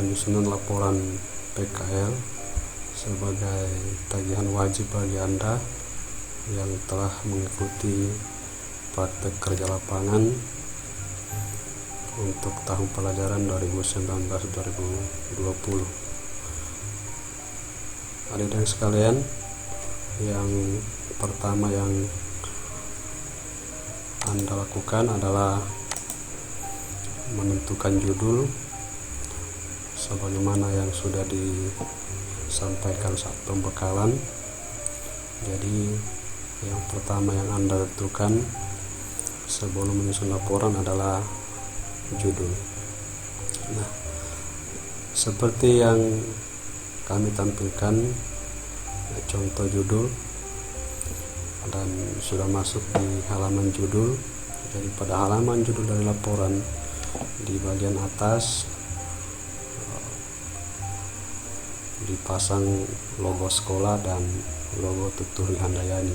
penyusunan laporan PKL sebagai tagihan wajib bagi Anda yang telah mengikuti praktek kerja lapangan untuk tahun pelajaran 2019-2020. Adik-adik sekalian, yang pertama yang Anda lakukan adalah menentukan judul sebagaimana yang sudah disampaikan saat pembekalan. Jadi yang pertama yang Anda tentukan sebelum menyusun laporan adalah judul. Nah, seperti yang kami tampilkan contoh judul dan sudah masuk di halaman judul. Jadi pada halaman judul dari laporan di bagian atas dipasang logo sekolah dan logo Tuturi Handayani.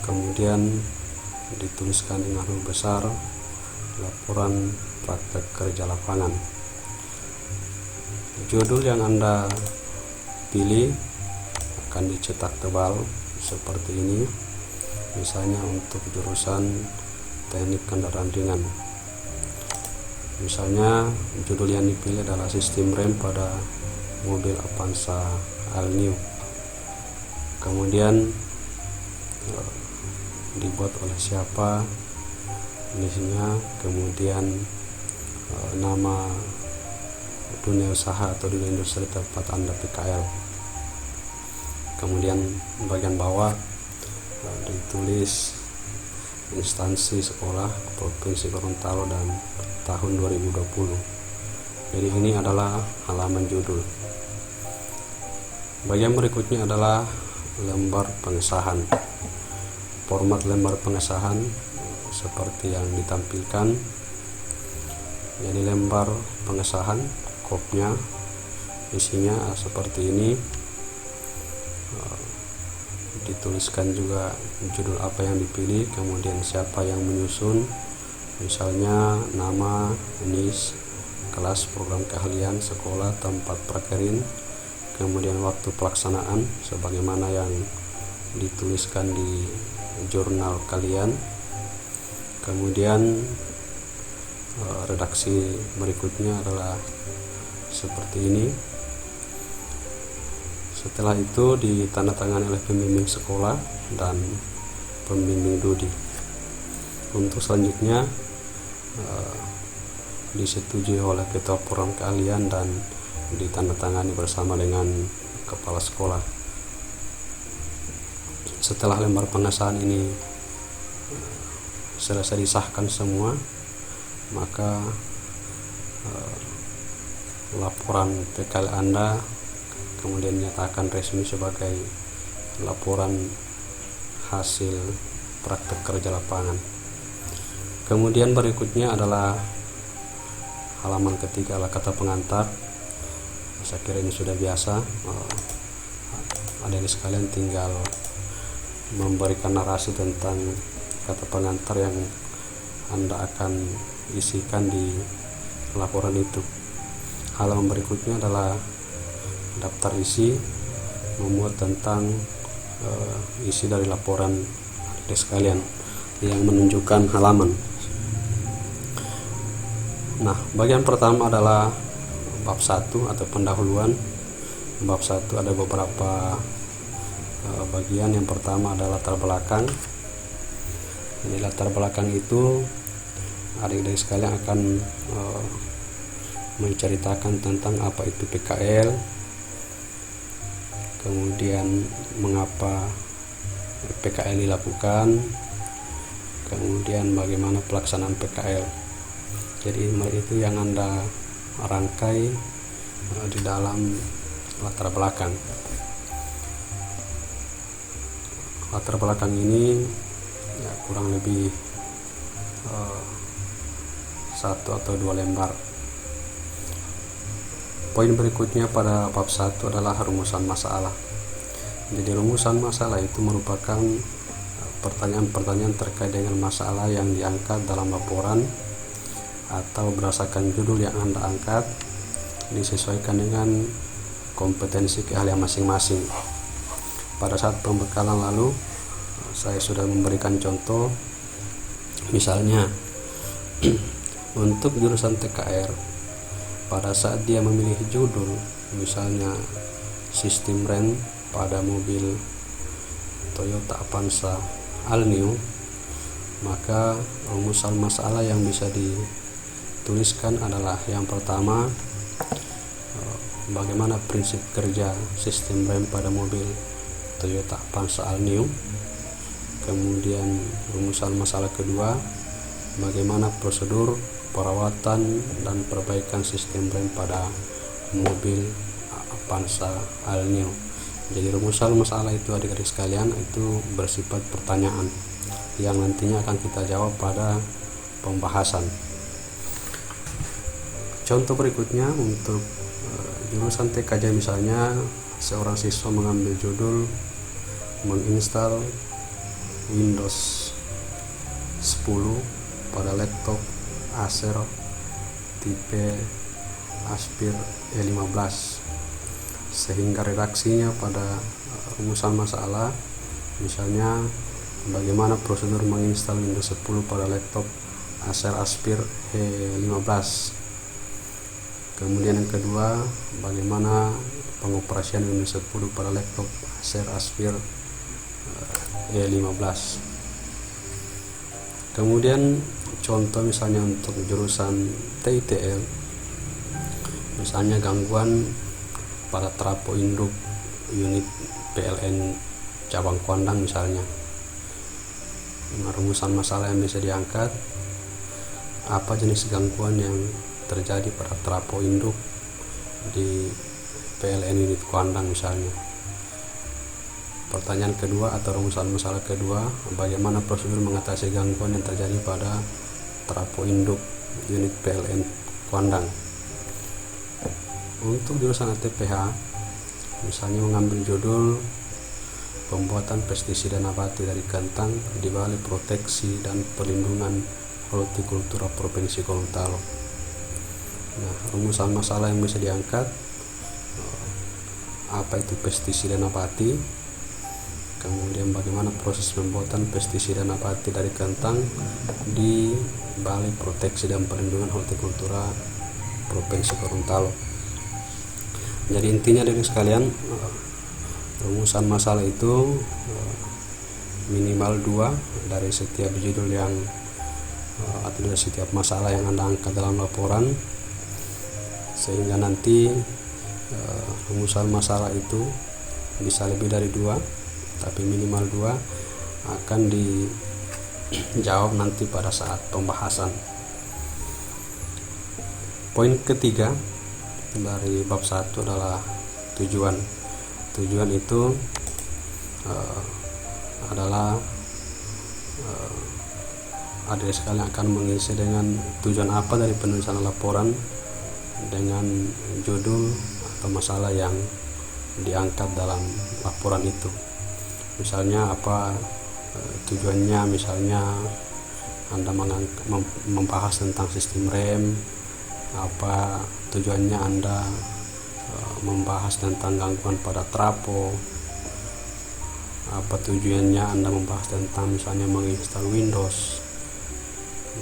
Kemudian dituliskan dengan huruf besar laporan praktek kerja lapangan. Judul yang Anda pilih akan dicetak tebal seperti ini. Misalnya untuk jurusan teknik kendaraan ringan, misalnya judul yang dipilih adalah sistem rem pada mobil Avanza All New. Kemudian dibuat oleh siapa listnya, kemudian nama dunia usaha atau dunia industri tempat Anda PKL. Kemudian bagian bawah ditulis instansi sekolah Provinsi Gorontalo dan tahun 2020. Jadi ini adalah halaman judul. Bagian berikutnya adalah lembar pengesahan. Format lembar pengesahan seperti yang ditampilkan. Jadi lembar pengesahan kopnya isinya seperti ini. Dituliskan juga judul apa yang dipilih, kemudian siapa yang menyusun, misalnya nama, NIS, kelas, program keahlian, sekolah, tempat prakerin, kemudian waktu pelaksanaan sebagaimana yang dituliskan di jurnal kalian. Kemudian redaksi berikutnya adalah seperti ini. Setelah itu ditandatangani oleh pembimbing sekolah dan pembimbing Dudi. Untuk selanjutnya disetujui oleh ketua program keahlian dan ditandatangani bersama dengan kepala sekolah. Setelah lembar pengesahan ini selesai disahkan semua, maka laporan PKL Anda kemudian nyatakan resmi sebagai laporan hasil praktek kerja lapangan. Kemudian berikutnya adalah halaman ketiga adalah kata pengantar. Saya kira ini sudah biasa. Adik-adik sekalian tinggal memberikan narasi tentang kata pengantar yang Anda akan isikan di laporan itu. Halaman berikutnya adalah daftar isi, memuat tentang isi dari laporan adik sekalian yang menunjukkan halaman. Nah, bagian pertama adalah bab 1 atau pendahuluan. Bab 1 ada beberapa bagian. Yang pertama adalah latar belakang. Jadi latar belakang itu adik-adik sekalian akan menceritakan tentang apa itu PKL, kemudian mengapa PKL dilakukan, kemudian bagaimana pelaksanaan PKL. Jadi itu yang Anda rangkai di dalam latar belakang. Latar belakang ini ya, kurang lebih 1 atau 2 lembar. Poin berikutnya pada bab 1 adalah rumusan masalah. Jadi rumusan masalah itu merupakan pertanyaan-pertanyaan terkait dengan masalah yang diangkat dalam laporan atau berdasarkan judul yang Anda angkat. disesuaikan dengan kompetensi keahlian masing-masing. Pada saat pembekalan lalu saya sudah memberikan contoh, misalnya untuk jurusan TKR, pada saat dia memilih judul, misalnya sistem rem pada mobil Toyota Avanza All New, maka rumusan masalah yang bisa dituliskan adalah yang pertama, bagaimana prinsip kerja sistem rem pada mobil Toyota Avanza All New. Kemudian rumusan masalah kedua, bagaimana prosedur perawatan dan perbaikan sistem rem pada mobil Avanza All New. Jadi rumusan masalah itu, adik-adik sekalian, itu bersifat pertanyaan yang nantinya akan kita jawab pada pembahasan. Contoh berikutnya untuk jurusan TKJ, misalnya seorang siswa mengambil judul menginstal Windows 10 pada laptop Acer tipe Aspir E15, sehingga redaksinya pada rumusan masalah, misalnya bagaimana prosedur menginstal Windows 10 pada laptop Acer Aspir E15. Kemudian yang kedua, bagaimana pengoperasian Windows 10 pada laptop Acer Aspir E15. Kemudian contoh misalnya untuk jurusan TITL, misalnya gangguan pada trafo induk unit PLN cabang Kuandang misalnya. Rumusan masalah yang bisa diangkat, apa jenis gangguan yang terjadi pada trafo induk di PLN unit Kuandang misalnya. Pertanyaan kedua atau rumusan masalah kedua, bagaimana prosedur mengatasi gangguan yang terjadi pada trafo induk unit PLN Kuandang. Untuk jurusan ATPH, misalnya mengambil judul pembuatan pestisida nabati dari kentang di Balai Proteksi dan Perlindungan Hortikultura Provinsi Gorontalo. Nah, rumusan masalah yang bisa diangkat, apa itu pestisida nabati, kemudian bagaimana proses pembuatan pestisida nabati dari kentang di Balai Proteksi dan Perlindungan Hortikultura Provinsi Gorontalo. Jadi intinya dari sekalian, rumusan masalah itu minimal 2 dari setiap judul yang atau dari setiap masalah yang Anda angkat dalam laporan, sehingga nanti rumusan masalah itu bisa lebih dari 2, tapi minimal 2 akan dijawab nanti pada saat pembahasan. Poin ketiga dari bab 1 adalah tujuan. Tujuan itu adalah adik sekalian akan mengisi dengan tujuan apa dari penulisan laporan dengan judul atau masalah yang diangkat dalam laporan itu. Misalnya apa tujuannya, misalnya Anda membahas tentang sistem rem, apa tujuannya Anda membahas tentang gangguan pada trafo, apa tujuannya Anda membahas tentang misalnya menginstal Windows,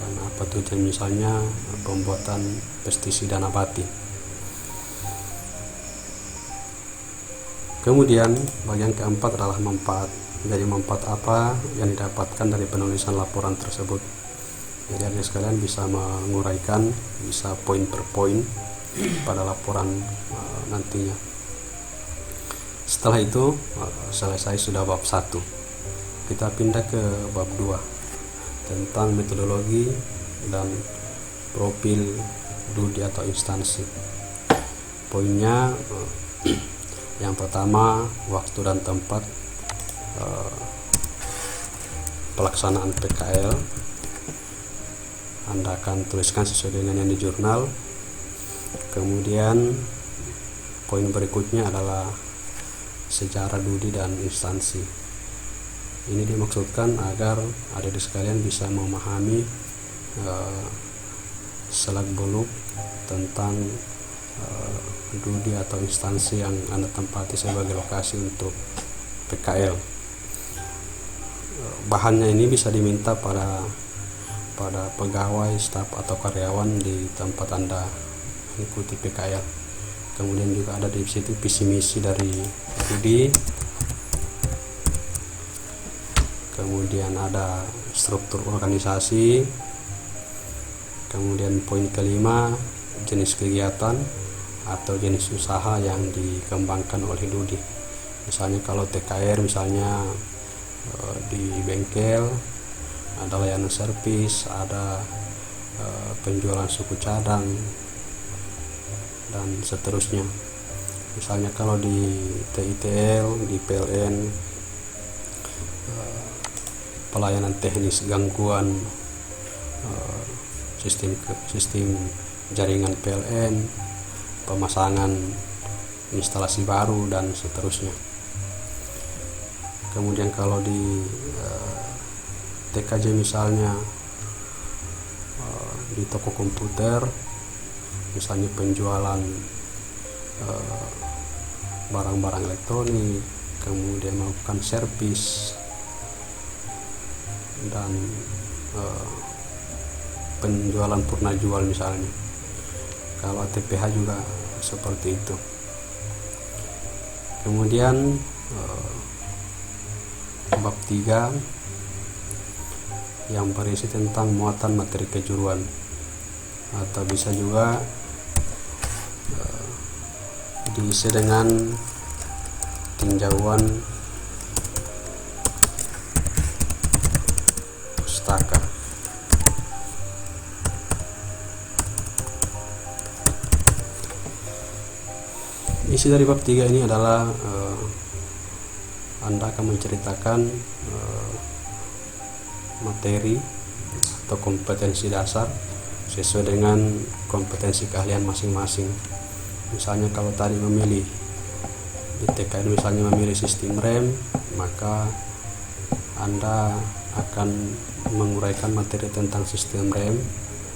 dan apa tujuan misalnya pembuatan pestisida nabati. Kemudian bagian keempat adalah manfaat. Jadi manfaat apa yang didapatkan dari penulisan laporan tersebut. Jadi adik sekalian bisa menguraikan, bisa poin per poin pada laporan nantinya. Setelah itu selesai sudah bab 1. Kita pindah ke bab 2 tentang metodologi dan profil DUDI atau instansi. Poinnya yang pertama, waktu dan tempat pelaksanaan PKL. Anda akan tuliskan sesuai dengan yang di jurnal. Kemudian poin berikutnya adalah sejarah DUDI dan instansi. Ini dimaksudkan agar adik-adik sekalian bisa memahami selak-beluk tentang DUDI atau instansi yang Anda tempati sebagai lokasi untuk PKL. Bahannya ini bisa diminta pada pegawai, staf atau karyawan di tempat Anda mengikuti PKL. Kemudian juga ada di situ visi misi dari DUDI. Kemudian ada struktur organisasi. Kemudian poin kelima, jenis kegiatan atau jenis usaha yang dikembangkan oleh DUDI. Misalnya kalau TKR misalnya di bengkel ada layanan servis, ada penjualan suku cadang dan seterusnya. Misalnya kalau di TITL, di PLN, pelayanan teknis gangguan sistem jaringan PLN, pemasangan instalasi baru dan seterusnya. Kemudian kalau di TKJ misalnya di toko komputer, misalnya penjualan barang-barang elektronik, kemudian melakukan servis dan penjualan purna jual misalnya. Kalau TPH juga seperti itu. Kemudian bab 3 yang berisi tentang muatan materi kejuruan, atau bisa juga diisi dengan tinjauan pustaka. Isi dari bab 3 ini adalah Anda akan menceritakan materi atau kompetensi dasar sesuai dengan kompetensi keahlian masing-masing. Misalnya kalau tadi memilih di TKR misalnya memilih sistem rem, maka Anda akan menguraikan materi tentang sistem rem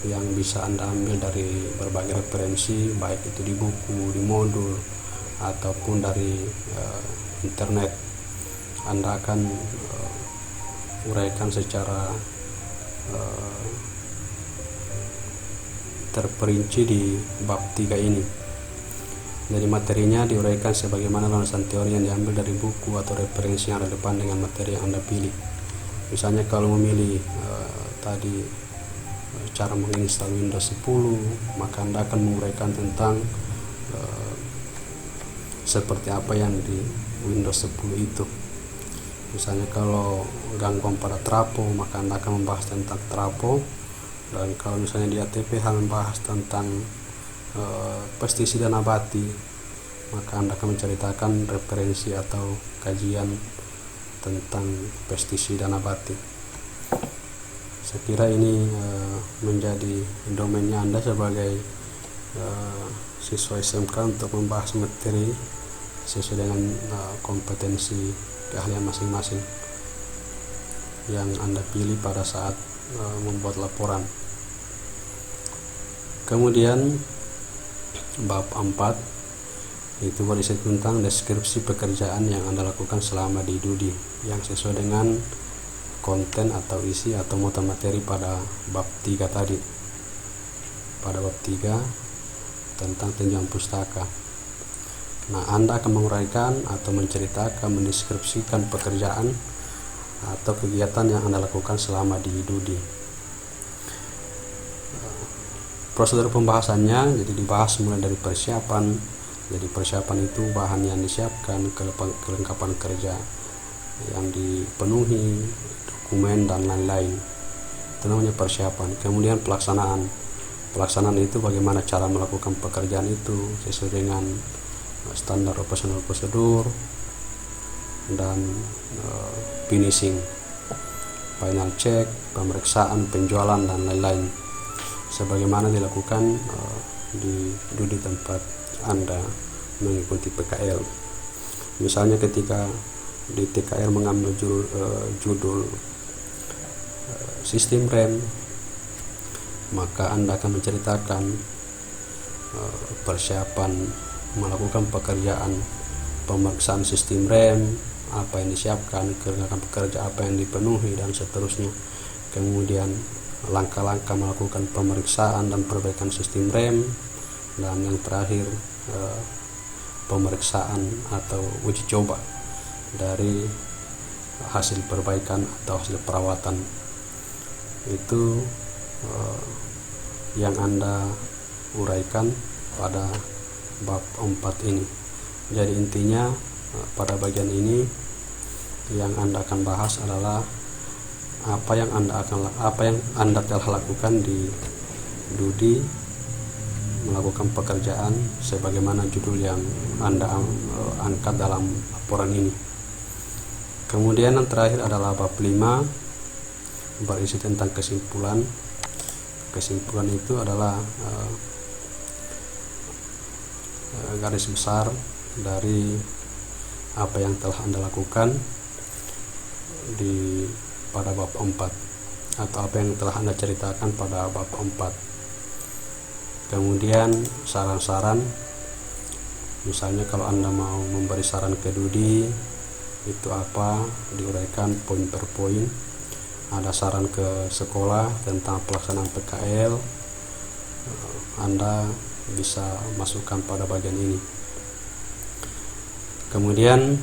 yang bisa Anda ambil dari berbagai referensi, baik itu di buku, di modul, ataupun dari internet. Anda akan uraikan secara terperinci di bab 3 ini. Dari materinya diuraikan sebagaimana landasan teori yang diambil dari buku atau referensi yang relevan dengan materi yang Anda pilih. Misalnya kalau memilih tadi cara menginstal Windows 10, maka Anda akan menguraikan tentang seperti apa yang di Windows 10 itu. Misalnya kalau gangguan pada trafo, maka Anda akan membahas tentang trafo. Dan kalau misalnya di ATPH membahas tentang pestisida nabati, maka Anda akan menceritakan referensi atau kajian tentang pestisida nabati. Saya kira ini menjadi domainnya Anda sebagai siswa SMK untuk membahas materi sesuai dengan kompetensi keahlian masing-masing yang Anda pilih pada saat membuat laporan. Kemudian bab 4 itu berisi tentang deskripsi pekerjaan yang Anda lakukan selama di DUDI yang sesuai dengan konten atau isi atau muatan materi pada bab 3 tadi. Pada bab 3 tentang tinjauan pustaka. Nah, Anda akan menguraikan atau menceritakan, mendeskripsikan pekerjaan atau kegiatan yang Anda lakukan selama di DUDI. Prosedur pembahasannya jadi dibahas mulai dari persiapan. Jadi persiapan itu bahan yang disiapkan, kelengkapan kerja yang dipenuhi, dokumen dan lain-lain. Itu namanya persiapan. Kemudian pelaksanaan. Pelaksanaan itu bagaimana cara melakukan pekerjaan itu sesuai dengan standar operasional prosedur dan finishing, final check, pemeriksaan, penjualan dan lain-lain sebagaimana dilakukan di DUDI tempat Anda mengikuti PKL. Misalnya ketika di TKR mengambil judul sistem rem, maka Anda akan menceritakan persiapan melakukan pekerjaan pemeriksaan sistem rem, apa yang disiapkan, kerja apa yang dipenuhi, dan seterusnya. Kemudian langkah-langkah melakukan pemeriksaan dan perbaikan sistem rem, dan yang terakhir pemeriksaan atau uji coba dari hasil perbaikan atau hasil perawatan. Itu yang Anda uraikan pada bab 4 ini. Jadi intinya pada bagian ini yang Anda akan bahas adalah apa yang Anda telah lakukan di Dudi, melakukan pekerjaan sebagaimana judul yang Anda angkat dalam laporan ini. Kemudian yang terakhir adalah bab 5, berisi tentang kesimpulan. Kesimpulan itu adalah garis besar dari apa yang telah Anda lakukan pada bab 4, atau apa yang telah Anda ceritakan pada bab 4. Kemudian saran-saran, misalnya kalau Anda mau memberi saran ke Dudi, itu apa, diuraikan poin per poin. Ada saran ke sekolah tentang pelaksanaan PKL, Anda bisa masukkan pada bagian ini. Kemudian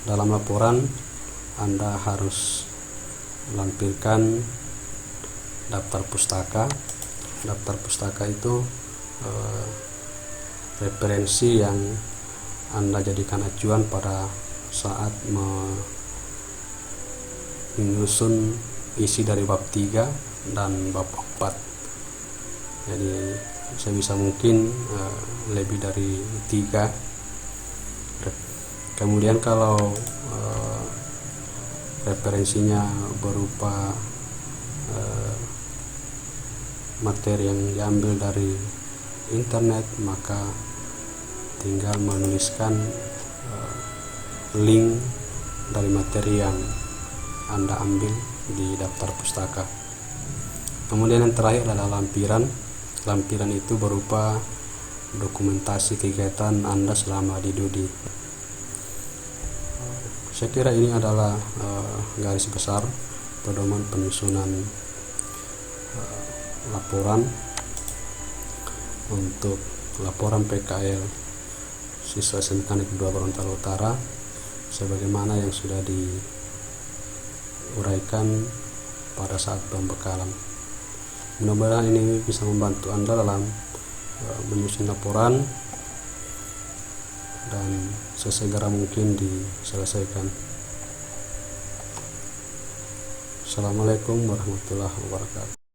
dalam laporan Anda harus lampirkan daftar pustaka. Daftar pustaka itu referensi yang Anda jadikan acuan pada saat menyusun isi dari bab 3 dan bab 4. Jadi sebisa mungkin lebih dari 3. Kemudian kalau referensinya berupa materi yang diambil dari internet, maka tinggal menuliskan link dari materi yang Anda ambil di daftar pustaka. Kemudian yang terakhir adalah lampiran. Lampiran itu berupa dokumentasi kegiatan Anda selama di Dudi. Saya kira ini adalah garis besar pedoman penyusunan laporan untuk laporan PKL siswa SMK Negeri 2 Gorontalo Utara sebagaimana yang sudah diuraikan pada saat pembekalan. Mudah-mudahan ini bisa membantu Anda dalam menyusun laporan dan sesegera mungkin diselesaikan. Assalamualaikum warahmatullahi wabarakatuh.